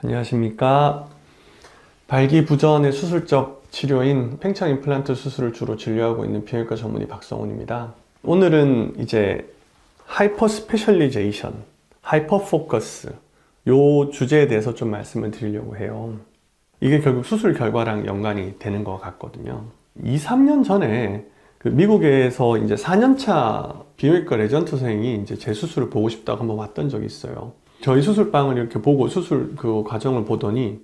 안녕하십니까. 발기부전의 수술적 치료인 팽창 임플란트 수술을 주로 진료하고 있는 비형외과 전문의 박성훈입니다. 오늘은 이제 하이퍼 스페셜리제이션, 하이퍼 포커스 요 주제에 대해서 좀 말씀을 드리려고 해요. 이게 결국 수술 결과랑 연관이 되는 것 같거든요. 2, 3년 전에 미국에서 이제 4년차 비형외과 레전트생이 이제 제 수술을 보고 싶다고 한번 왔던 적이 있어요. 저희 수술방을 이렇게 보고 수술 그 과정을 보더니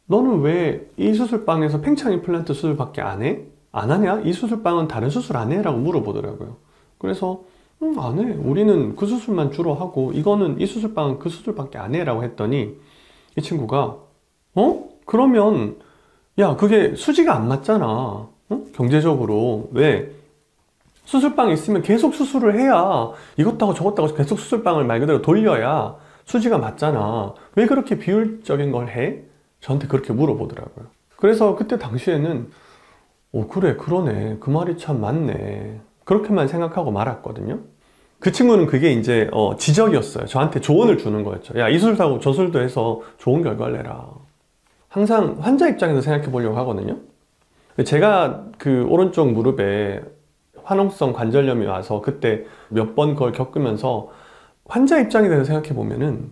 너는 왜 이 수술방에서 팽창 임플란트 수술밖에 안 해? 안 하냐? 이 수술방은 다른 수술 안 해? 라고 물어보더라고요. 그래서 안 해. 우리는 그 수술만 주로 하고 이거는 이 수술방은 그 수술밖에 안 해. 라고 했더니 이 친구가 그러면 야 그게 수지가 안 맞잖아. 경제적으로. 왜? 수술방에 있으면 계속 수술을 해야 이것도 하고 저것도 하고 계속 수술방을 말 그대로 돌려야 수지가 맞잖아. 왜 그렇게 비효율적인 걸 해? 저한테 그렇게 물어보더라고요. 그래서 그때 당시에는 그래 그러네 그 말이 참 맞네 그렇게만 생각하고 말았거든요. 그 친구는 그게 이제 지적이었어요. 저한테 조언을 주는 거였죠. 야 이 수술도 하고 저 수술도 해서 좋은 결과를 내라. 항상 환자 입장에서 생각해 보려고 하거든요. 제가 그 오른쪽 무릎에 화농성 관절염이 와서 그때 몇 번 그걸 겪으면서 환자 입장에 대해서 생각해 보면은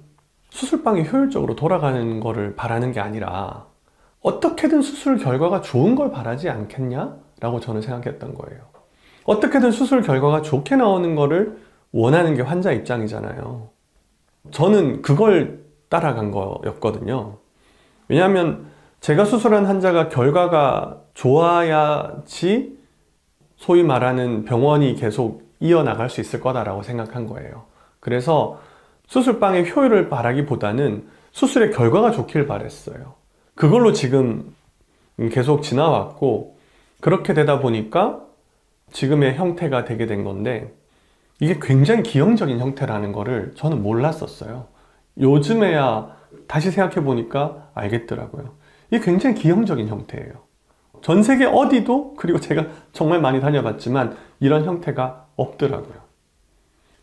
수술방이 효율적으로 돌아가는 거를 바라는 게 아니라 어떻게든 수술 결과가 좋은 걸 바라지 않겠냐? 라고 저는 생각했던 거예요. 어떻게든 수술 결과가 좋게 나오는 거를 원하는 게 환자 입장이잖아요. 저는 그걸 따라간 거였거든요. 왜냐하면 제가 수술한 환자가 결과가 좋아야지 소위 말하는 병원이 계속 이어나갈 수 있을 거다라고 생각한 거예요. 그래서 수술방의 효율을 바라기보다는 수술의 결과가 좋길 바랬어요. 그걸로 지금 계속 지나왔고 그렇게 되다 보니까 지금의 형태가 되게 된 건데 이게 굉장히 기형적인 형태라는 거를 저는 몰랐었어요. 요즘에야 다시 생각해 보니까 알겠더라고요. 이게 굉장히 기형적인 형태예요. 전 세계 어디도, 그리고 제가 정말 많이 다녀봤지만 이런 형태가 없더라고요.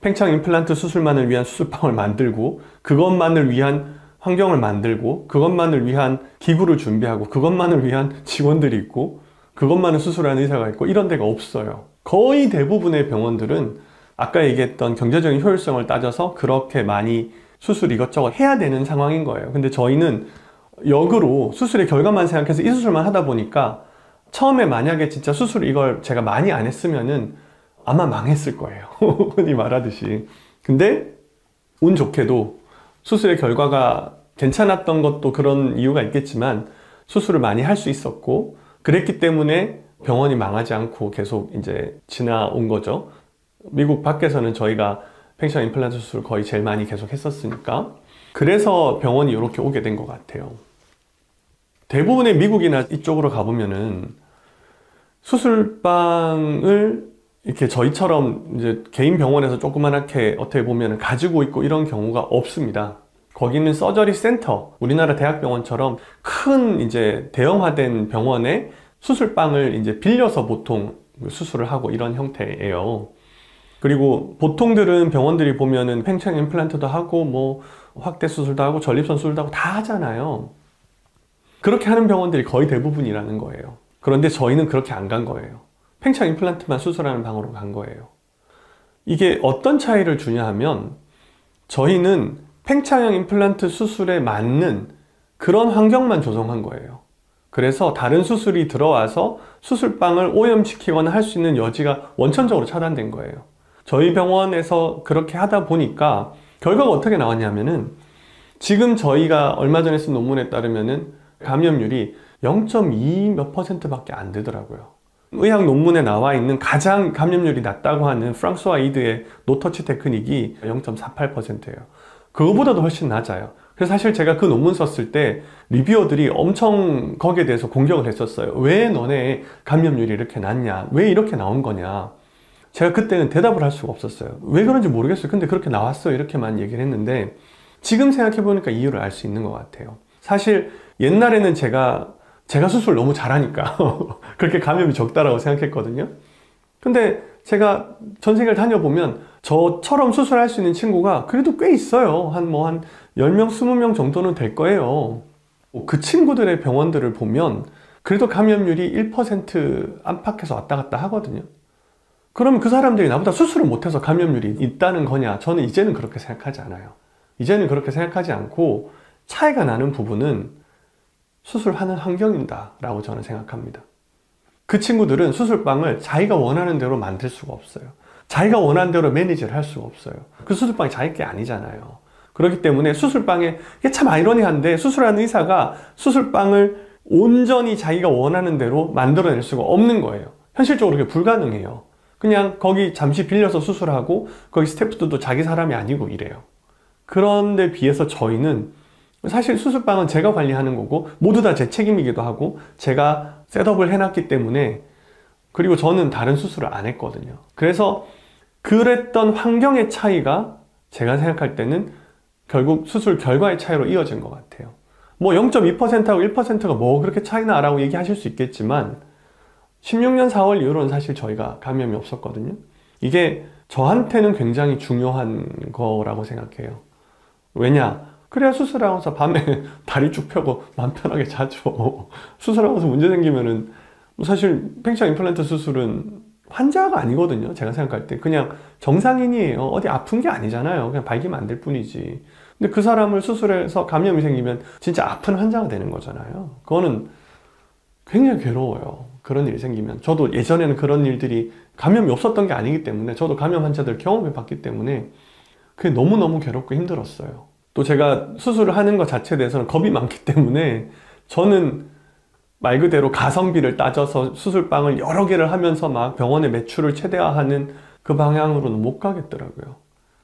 팽창 임플란트 수술만을 위한 수술방을 만들고 그것만을 위한 환경을 만들고 그것만을 위한 기구를 준비하고 그것만을 위한 직원들이 있고 그것만을 수술하는 의사가 있고 이런 데가 없어요. 거의 대부분의 병원들은 아까 얘기했던 경제적인 효율성을 따져서 그렇게 많이 수술 이것저것 해야 되는 상황인 거예요. 근데 저희는 역으로 수술의 결과만 생각해서 이 수술만 하다 보니까 처음에 만약에 진짜 수술 이걸 제가 많이 안 했으면은 아마 망했을 거예요. 흔히 말하듯이. 근데 운 좋게도 수술의 결과가 괜찮았던 것도 그런 이유가 있겠지만 수술을 많이 할 수 있었고 그랬기 때문에 병원이 망하지 않고 계속 이제 지나온 거죠. 미국 밖에서는 저희가 팽창 임플란트 수술 거의 제일 많이 계속 했었으니까 그래서 병원이 이렇게 오게 된 것 같아요. 대부분의 미국이나 이쪽으로 가보면은 수술방을 이렇게 저희처럼 이제 개인 병원에서 조그만하게 어떻게 보면 가지고 있고 이런 경우가 없습니다. 거기는 서저리 센터, 우리나라 대학병원처럼 큰 이제 대형화된 병원에 수술방을 이제 빌려서 보통 수술을 하고 이런 형태예요. 그리고 보통들은 병원들이 보면은 팽창 임플란트도 하고 뭐 확대 수술도 하고 전립선 수술도 하고 다 하잖아요. 그렇게 하는 병원들이 거의 대부분이라는 거예요. 그런데 저희는 그렇게 안 간 거예요. 팽창 임플란트만 수술하는 방으로 간 거예요. 이게 어떤 차이를 주냐 하면 저희는 팽창형 임플란트 수술에 맞는 그런 환경만 조성한 거예요. 그래서 다른 수술이 들어와서 수술방을 오염시키거나 할 수 있는 여지가 원천적으로 차단된 거예요. 저희 병원에서 그렇게 하다 보니까 결과가 어떻게 나왔냐면은 지금 저희가 얼마 전에 쓴 논문에 따르면은 감염률이 0.2 몇 % 밖에 안 되더라고요. 의학 논문에 나와 있는 가장 감염률이 낮다고 하는 프랑스와 이드의 노터치 테크닉이 0.48%예요. 그거보다도 훨씬 낮아요. 그래서 사실 제가 그 논문 썼을 때 리뷰어들이 엄청 거기에 대해서 공격을 했었어요. 왜 너네 감염률이 이렇게 낮냐? 왜 이렇게 나온 거냐? 제가 그때는 대답을 할 수가 없었어요. 왜 그런지 모르겠어요. 근데 그렇게 나왔어요. 이렇게만 얘기를 했는데 지금 생각해보니까 이유를 알 수 있는 것 같아요. 사실 옛날에는 제가 수술 너무 잘하니까 그렇게 감염이 적다라고 생각했거든요. 근데 제가 전 세계를 다녀보면 저처럼 수술할 수 있는 친구가 그래도 꽤 있어요. 한 10명, 20명 정도는 될 거예요. 그 친구들의 병원들을 보면 그래도 감염률이 1% 안팎에서 왔다 갔다 하거든요. 그러면 그 사람들이 나보다 수술을 못해서 감염률이 있다는 거냐? 저는 이제는 그렇게 생각하지 않아요. 이제는 그렇게 생각하지 않고 차이가 나는 부분은 수술하는 환경이다 라고 저는 생각합니다. 그 친구들은 수술방을 자기가 원하는 대로 만들 수가 없어요. 자기가 원하는 대로 매니지를 할 수가 없어요. 그 수술방이 자기 게 아니잖아요. 그렇기 때문에 수술방에, 이게 참 아이러니한데, 수술하는 의사가 수술방을 온전히 자기가 원하는 대로 만들어낼 수가 없는 거예요. 현실적으로 그게 불가능해요. 그냥 거기 잠시 빌려서 수술하고 거기 스태프들도 자기 사람이 아니고 이래요. 그런데 비해서 저희는 사실 수술방은 제가 관리하는 거고 모두 다 제 책임이기도 하고 제가 셋업을 해놨기 때문에, 그리고 저는 다른 수술을 안 했거든요. 그래서 그랬던 환경의 차이가 제가 생각할 때는 결국 수술 결과의 차이로 이어진 것 같아요. 뭐 0.2%하고 1%가 뭐 그렇게 차이나 라고 얘기하실 수 있겠지만 16년 4월 이후로는 사실 저희가 감염이 없었거든요. 이게 저한테는 굉장히 중요한 거라고 생각해요. 왜냐? 그래야 수술하고서 밤에 다리 쭉 펴고 마음 편하게 자죠. 수술하고서 문제 생기면은 사실 팽창 임플란트 수술은 환자가 아니거든요. 제가 생각할 때 그냥 정상인이에요. 어디 아픈 게 아니잖아요. 그냥 발기면 안 될 뿐이지. 근데 그 사람을 수술해서 감염이 생기면 진짜 아픈 환자가 되는 거잖아요. 그거는 굉장히 괴로워요. 그런 일이 생기면. 저도 예전에는 그런 일들이 감염이 없었던 게 아니기 때문에, 저도 감염 환자들 경험해 봤기 때문에 그게 너무너무 괴롭고 힘들었어요. 또 제가 수술을 하는 것 자체에 대해서는 겁이 많기 때문에 저는 말 그대로 가성비를 따져서 수술방을 여러 개를 하면서 막 병원의 매출을 최대화하는 그 방향으로는 못 가겠더라고요.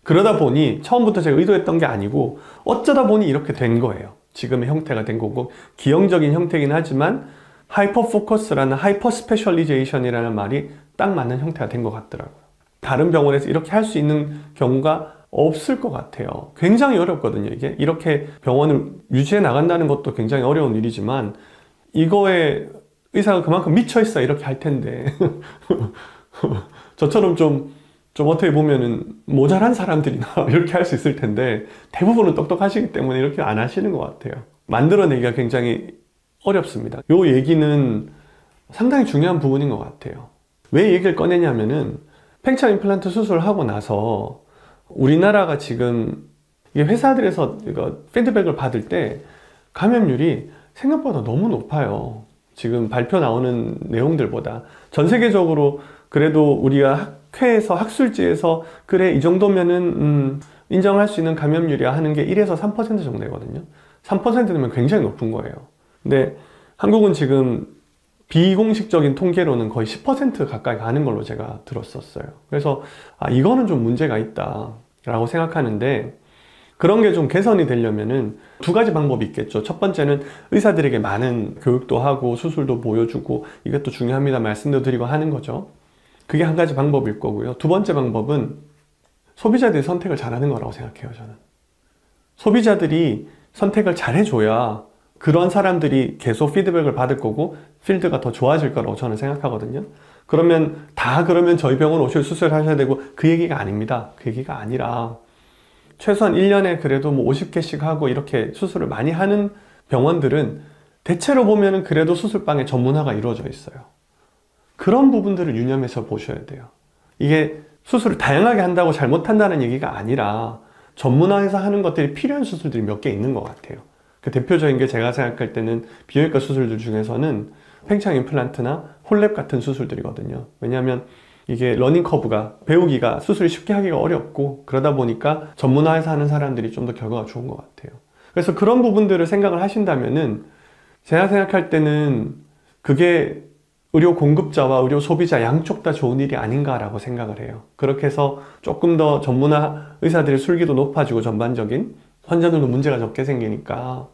그러다 보니 처음부터 제가 의도했던 게 아니고 어쩌다 보니 이렇게 된 거예요. 지금의 형태가 된 거고, 기형적인 형태이긴 하지만 하이퍼 포커스라는 하이퍼 스페셜리제이션이라는 말이 딱 맞는 형태가 된 것 같더라고요. 다른 병원에서 이렇게 할 수 있는 경우가 없을 것 같아요. 굉장히 어렵거든요. 이게 이렇게 병원을 유지해 나간다는 것도 굉장히 어려운 일이지만 이거에 의사가 그만큼 미쳐있어 이렇게 할 텐데 저처럼 좀 어떻게 보면은 모자란 사람들이나 이렇게 할 수 있을 텐데 대부분은 똑똑하시기 때문에 이렇게 안 하시는 것 같아요. 만들어내기가 굉장히 어렵습니다. 이 얘기는 상당히 중요한 부분인 것 같아요. 왜 이 얘기를 꺼내냐면은 팽창 임플란트 수술을 하고 나서 우리나라가 지금 이게 회사들에서 이거 피드백을 받을 때 감염률이 생각보다 너무 높아요. 지금 발표 나오는 내용들보다. 전 세계적으로 그래도 우리가 학회에서 학술지에서 그래 이 정도면은 인정할 수 있는 감염률이야 하는 게 1에서 3% 정도 되거든요. 3%면 굉장히 높은 거예요. 근데 한국은 지금 비공식적인 통계로는 거의 10% 가까이 가는 걸로 제가 들었었어요. 그래서 이거는 좀 문제가 있다 라고 생각하는데, 그런 게 좀 개선이 되려면은 두 가지 방법이 있겠죠. 첫 번째는 의사들에게 많은 교육도 하고 수술도 보여주고 이것도 중요합니다 말씀도 드리고 하는 거죠. 그게 한 가지 방법일 거고요. 두 번째 방법은 소비자들이 선택을 잘하는 거라고 생각해요. 저는 소비자들이 선택을 잘해줘야 그런 사람들이 계속 피드백을 받을 거고 필드가 더 좋아질 거라고 저는 생각하거든요. 그러면 저희 병원 오실 수술하셔야 되고 그 얘기가 아닙니다. 그 얘기가 아니라 최소한 1년에 그래도 뭐 50개씩 하고 이렇게 수술을 많이 하는 병원들은 대체로 보면은 그래도 수술방에 전문화가 이루어져 있어요. 그런 부분들을 유념해서 보셔야 돼요. 이게 수술을 다양하게 한다고 잘못한다는 얘기가 아니라 전문화해서 하는 것들이 필요한 수술들이 몇 개 있는 것 같아요. 그 대표적인 게 제가 생각할 때는 비형외과 수술들 중에서는 팽창 임플란트나 홀랩 같은 수술들이거든요. 왜냐하면 이게 러닝 커브가 배우기가 수술이 쉽게 하기가 어렵고 그러다 보니까 전문화해서 하는 사람들이 좀 더 결과가 좋은 것 같아요. 그래서 그런 부분들을 생각을 하신다면은 제가 생각할 때는 그게 의료 공급자와 의료 소비자 양쪽 다 좋은 일이 아닌가라고 생각을 해요. 그렇게 해서 조금 더 전문화 의사들의 술기도 높아지고 전반적인 환자들도 문제가 적게 생기니까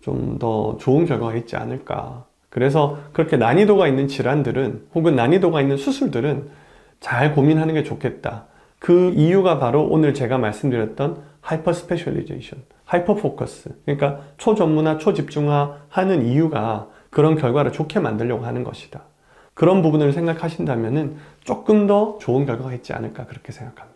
좀 더 좋은 결과가 있지 않을까. 그래서 그렇게 난이도가 있는 질환들은 혹은 난이도가 있는 수술들은 잘 고민하는 게 좋겠다. 그 이유가 바로 오늘 제가 말씀드렸던 하이퍼 스페셜리제이션, 하이퍼 포커스. 그러니까 초전문화, 초집중화 하는 이유가 그런 결과를 좋게 만들려고 하는 것이다. 그런 부분을 생각하신다면은 조금 더 좋은 결과가 있지 않을까 그렇게 생각합니다.